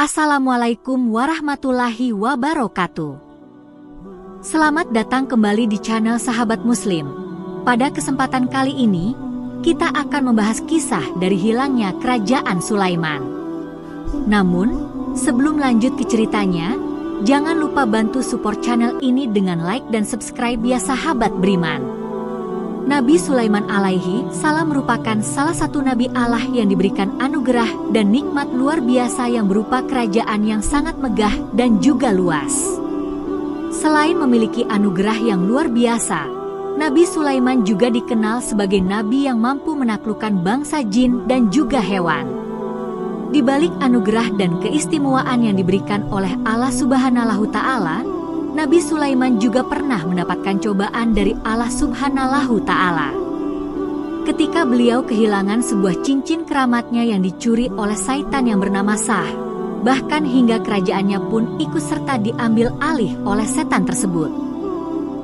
Assalamualaikum warahmatullahi wabarakatuh. Selamat datang kembali di channel Sahabat Muslim. Pada kesempatan kali ini, kita akan membahas kisah dari hilangnya kerajaan Sulaiman. Namun, sebelum lanjut ke ceritanya, jangan lupa bantu support channel ini dengan like dan subscribe ya sahabat beriman. Nabi Sulaiman alaihi salam merupakan salah satu nabi Allah yang diberikan anugerah dan nikmat luar biasa yang berupa kerajaan yang sangat megah dan juga luas. Selain memiliki anugerah yang luar biasa, Nabi Sulaiman juga dikenal sebagai nabi yang mampu menaklukkan bangsa jin dan juga hewan. Di balik anugerah dan keistimewaan yang diberikan oleh Allah Subhanahu Ta'ala, Nabi Sulaiman juga pernah mendapatkan cobaan dari Allah Subhanahu Ta'ala. Ketika beliau kehilangan sebuah cincin keramatnya yang dicuri oleh syaitan yang bernama Sah, bahkan hingga kerajaannya pun ikut serta diambil alih oleh setan tersebut.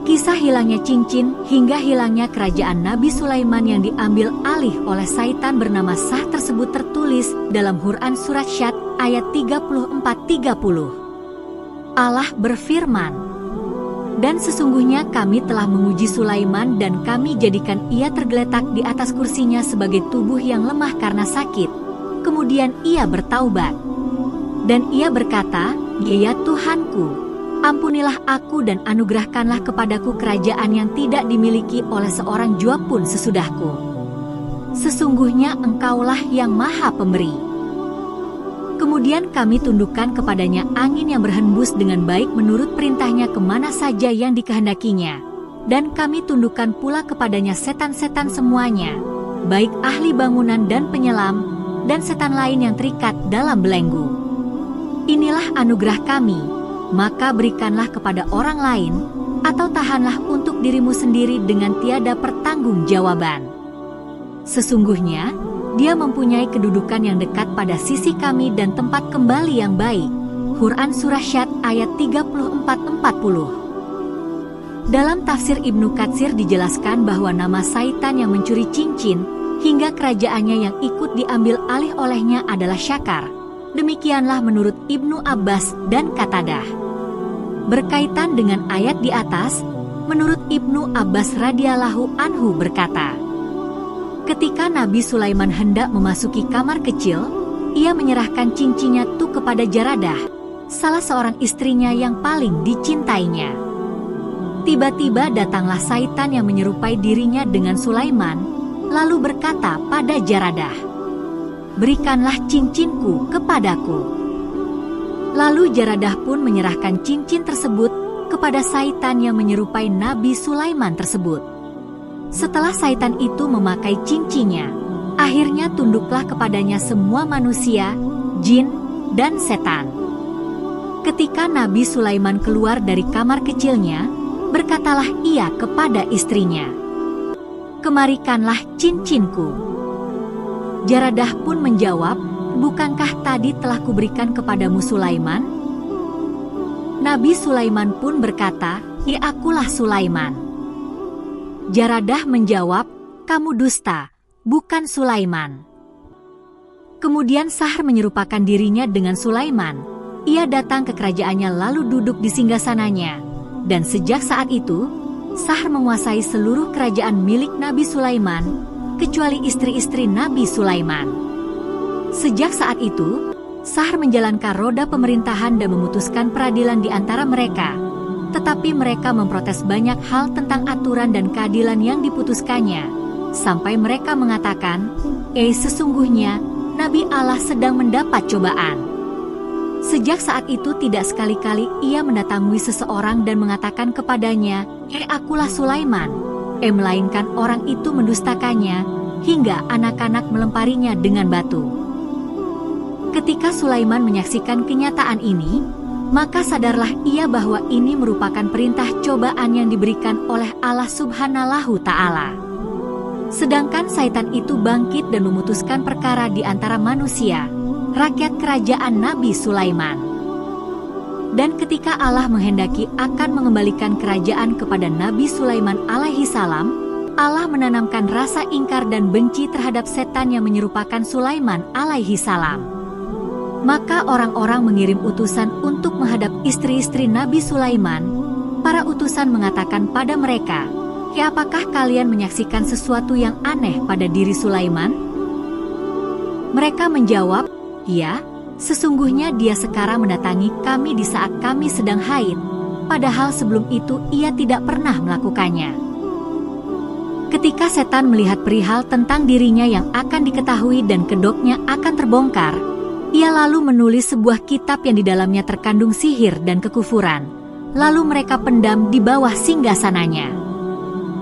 Kisah hilangnya cincin hingga hilangnya kerajaan Nabi Sulaiman yang diambil alih oleh syaitan bernama Sah tersebut tertulis dalam Quran Surat Syad ayat 34-30. Allah berfirman, "Dan sesungguhnya kami telah menguji Sulaiman dan kami jadikan ia tergeletak di atas kursinya sebagai tubuh yang lemah karena sakit. Kemudian ia bertaubat. Dan ia berkata, 'Ya Tuhanku, ampunilah aku dan anugerahkanlah kepadaku kerajaan yang tidak dimiliki oleh seorang jua pun sesudahku. Sesungguhnya Engkaulah yang Maha Pemberi.' Kemudian kami tundukkan kepadanya angin yang berhembus dengan baik menurut perintahnya kemana saja yang dikehendakinya. Dan kami tundukkan pula kepadanya setan-setan semuanya, baik ahli bangunan dan penyelam, dan setan lain yang terikat dalam belenggu. Inilah anugerah kami, maka berikanlah kepada orang lain, atau tahanlah untuk dirimu sendiri dengan tiada pertanggungjawaban. Sesungguhnya, Dia mempunyai kedudukan yang dekat pada sisi kami dan tempat kembali yang baik. Quran Surah Syad ayat 34-40. Dalam tafsir Ibnu Katsir dijelaskan bahwa nama syaitan yang mencuri cincin hingga kerajaannya yang ikut diambil alih olehnya adalah Syakar. Demikianlah menurut Ibnu Abbas dan Qatadah. Berkaitan dengan ayat di atas, menurut Ibnu Abbas radhiyallahu anhu berkata, ketika Nabi Sulaiman hendak memasuki kamar kecil, ia menyerahkan cincinnya itu kepada Jaradah, salah seorang istrinya yang paling dicintainya. Tiba-tiba datanglah syaitan yang menyerupai dirinya dengan Sulaiman, lalu berkata pada Jaradah, "Berikanlah cincinku kepadaku." Lalu Jaradah pun menyerahkan cincin tersebut kepada syaitan yang menyerupai Nabi Sulaiman tersebut. Setelah syaitan itu memakai cincinnya, akhirnya tunduklah kepadanya semua manusia, jin, dan setan. Ketika Nabi Sulaiman keluar dari kamar kecilnya, berkatalah ia kepada istrinya, "Kemarikanlah cincinku." Jaradah pun menjawab, "Bukankah tadi telah kuberikan kepadamu Sulaiman?" Nabi Sulaiman pun berkata, "Ya akulah Sulaiman." Jaradah menjawab, "Kamu dusta, bukan Sulaiman." Kemudian Sahar menyerupakan dirinya dengan Sulaiman. Ia datang ke kerajaannya lalu duduk di singgasananya. Dan sejak saat itu, Sahar menguasai seluruh kerajaan milik Nabi Sulaiman, kecuali istri-istri Nabi Sulaiman. Sejak saat itu, Sahar menjalankan roda pemerintahan dan memutuskan peradilan di antara mereka. Tetapi mereka memprotes banyak hal tentang aturan dan keadilan yang diputuskannya, sampai mereka mengatakan, sesungguhnya Nabi Allah sedang mendapat cobaan. Sejak saat itu tidak sekali-kali ia mendatangi seseorang dan mengatakan kepadanya, akulah Sulaiman, melainkan orang itu mendustakannya, hingga anak-anak melemparinya dengan batu. Ketika Sulaiman menyaksikan kenyataan ini, maka sadarlah ia bahwa ini merupakan perintah cobaan yang diberikan oleh Allah Subhanahu Ta'ala. Sedangkan syaitan itu bangkit dan memutuskan perkara di antara manusia, rakyat kerajaan Nabi Sulaiman. Dan ketika Allah menghendaki akan mengembalikan kerajaan kepada Nabi Sulaiman alaihi salam, Allah menanamkan rasa ingkar dan benci terhadap setan yang menyerupakan Sulaiman alaihi salam. Maka orang-orang mengirim utusan untuk menghadap istri-istri Nabi Sulaiman. Para utusan mengatakan pada mereka, apakah kalian menyaksikan sesuatu yang aneh pada diri Sulaiman? Mereka menjawab, ya, sesungguhnya dia sekarang mendatangi kami di saat kami sedang haid, padahal sebelum itu ia tidak pernah melakukannya. Ketika setan melihat perihal tentang dirinya yang akan diketahui dan kedoknya akan terbongkar, ia lalu menulis sebuah kitab yang di dalamnya terkandung sihir dan kekufuran, lalu mereka pendam di bawah singgasananya.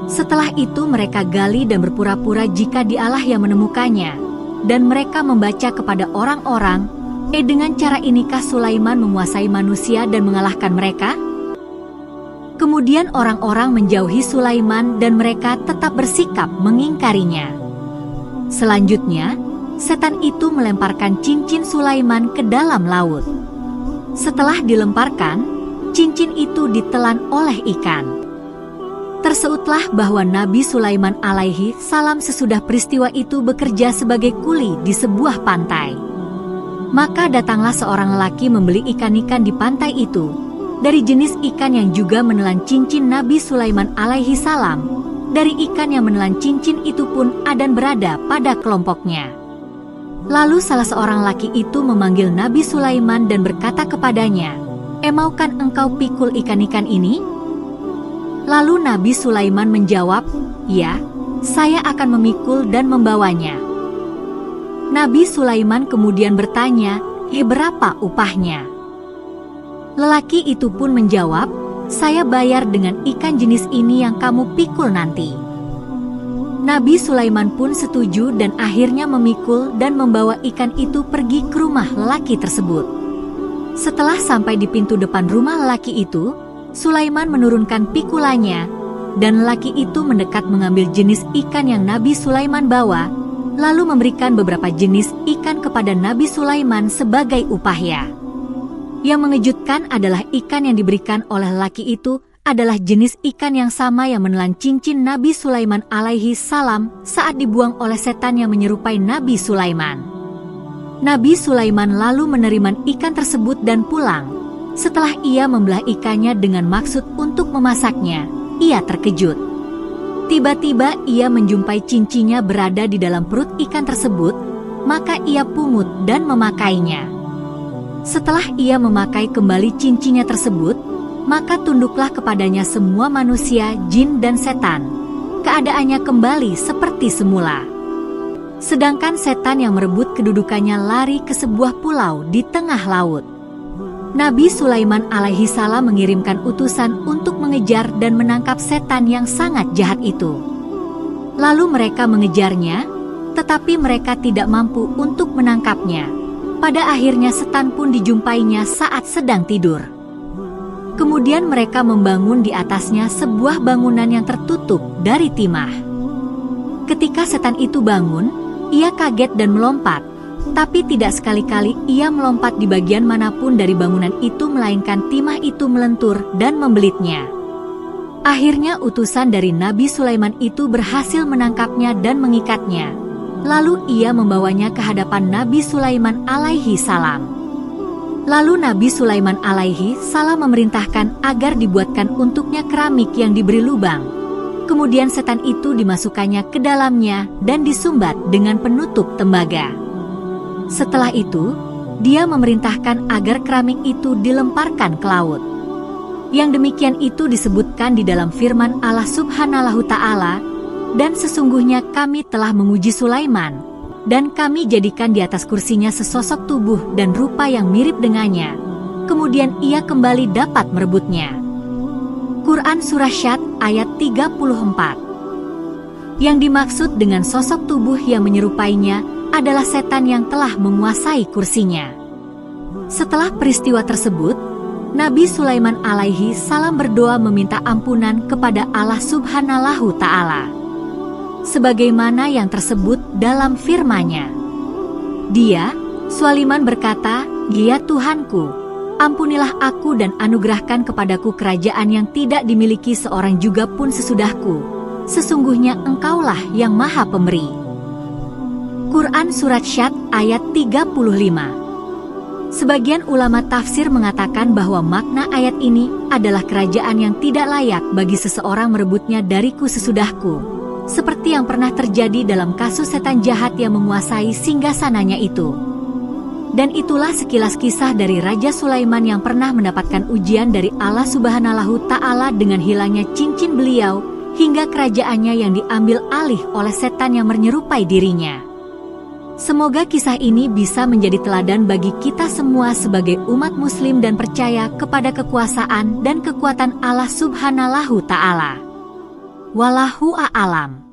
Setelah itu mereka gali dan berpura-pura jika dialah yang menemukannya, dan mereka membaca kepada orang-orang, dengan cara inikah Sulaiman menguasai manusia dan mengalahkan mereka? Kemudian orang-orang menjauhi Sulaiman dan mereka tetap bersikap mengingkarinya. Selanjutnya, setan itu melemparkan cincin Sulaiman ke dalam laut. Setelah dilemparkan, cincin itu ditelan oleh ikan. Terseutlah bahwa Nabi Sulaiman alaihi salam sesudah peristiwa itu bekerja sebagai kuli di sebuah pantai. Maka datanglah seorang lelaki membeli ikan-ikan di pantai itu, dari jenis ikan yang juga menelan cincin Nabi Sulaiman alaihi salam. Dari ikan yang menelan cincin itu pun Adan berada pada kelompoknya. Lalu salah seorang laki itu memanggil Nabi Sulaiman dan berkata kepadanya, "Emaukan engkau pikul ikan-ikan ini?" Lalu Nabi Sulaiman menjawab, "Ya, saya akan memikul dan membawanya." Nabi Sulaiman kemudian bertanya, "Berapa upahnya?" Lelaki itu pun menjawab, "Saya bayar dengan ikan jenis ini yang kamu pikul nanti." Nabi Sulaiman pun setuju dan akhirnya memikul dan membawa ikan itu pergi ke rumah lelaki tersebut. Setelah sampai di pintu depan rumah lelaki itu, Sulaiman menurunkan pikulannya, dan lelaki itu mendekat mengambil jenis ikan yang Nabi Sulaiman bawa, lalu memberikan beberapa jenis ikan kepada Nabi Sulaiman sebagai upahnya. Yang mengejutkan adalah ikan yang diberikan oleh lelaki itu adalah jenis ikan yang sama yang menelan cincin Nabi Sulaiman alaihi salam saat dibuang oleh setan yang menyerupai Nabi Sulaiman. Nabi Sulaiman lalu menerima ikan tersebut dan pulang. Setelah ia membelah ikannya dengan maksud untuk memasaknya, ia terkejut. Tiba-tiba ia menjumpai cincinnya berada di dalam perut ikan tersebut, maka ia pungut dan memakainya. Setelah ia memakai kembali cincinnya tersebut, maka tunduklah kepadanya semua manusia, jin dan setan. Keadaannya kembali seperti semula. Sedangkan setan yang merebut kedudukannya lari ke sebuah pulau di tengah laut. Nabi Sulaiman alaihi salam mengirimkan utusan untuk mengejar dan menangkap setan yang sangat jahat itu. Lalu mereka mengejarnya, tetapi mereka tidak mampu untuk menangkapnya. Pada akhirnya setan pun dijumpainya saat sedang tidur. Kemudian mereka membangun di atasnya sebuah bangunan yang tertutup dari timah. Ketika setan itu bangun, ia kaget dan melompat, tapi tidak sekali-kali ia melompat di bagian manapun dari bangunan itu melainkan timah itu melentur dan membelitnya. Akhirnya utusan dari Nabi Sulaiman itu berhasil menangkapnya dan mengikatnya. Lalu ia membawanya ke hadapan Nabi Sulaiman alaihi salam. Lalu Nabi Sulaiman alaihi salam memerintahkan agar dibuatkan untuknya keramik yang diberi lubang. Kemudian setan itu dimasukkannya ke dalamnya dan disumbat dengan penutup tembaga. Setelah itu, dia memerintahkan agar keramik itu dilemparkan ke laut. Yang demikian itu disebutkan di dalam firman Allah Subhanahu Ta'ala, "Dan sesungguhnya kami telah menguji Sulaiman, dan kami jadikan di atas kursinya sesosok tubuh dan rupa yang mirip dengannya. Kemudian ia kembali dapat merebutnya." Quran Surah Syad ayat 34. Yang dimaksud dengan sosok tubuh yang menyerupainya adalah setan yang telah menguasai kursinya. Setelah peristiwa tersebut, Nabi Sulaiman alaihi salam berdoa meminta ampunan kepada Allah Subhanahu Ta'ala. Sebagaimana yang tersebut dalam firman-Nya. Dia, Sulaiman berkata, "Ya Tuhanku, ampunilah aku dan anugerahkan kepadaku kerajaan yang tidak dimiliki seorang juga pun sesudahku. Sesungguhnya Engkaulah yang Maha Pemberi." Quran Surat Syad ayat 35. Sebagian ulama tafsir mengatakan bahwa makna ayat ini adalah kerajaan yang tidak layak bagi seseorang merebutnya dariku sesudahku, seperti yang pernah terjadi dalam kasus setan jahat yang menguasai singgasananya itu. Dan itulah sekilas kisah dari Raja Sulaiman yang pernah mendapatkan ujian dari Allah Subhanahu Ta'ala dengan hilangnya cincin beliau, hingga kerajaannya yang diambil alih oleh setan yang menyerupai dirinya. Semoga kisah ini bisa menjadi teladan bagi kita semua sebagai umat muslim dan percaya kepada kekuasaan dan kekuatan Allah Subhanahu Ta'ala. Wallahu a'lam.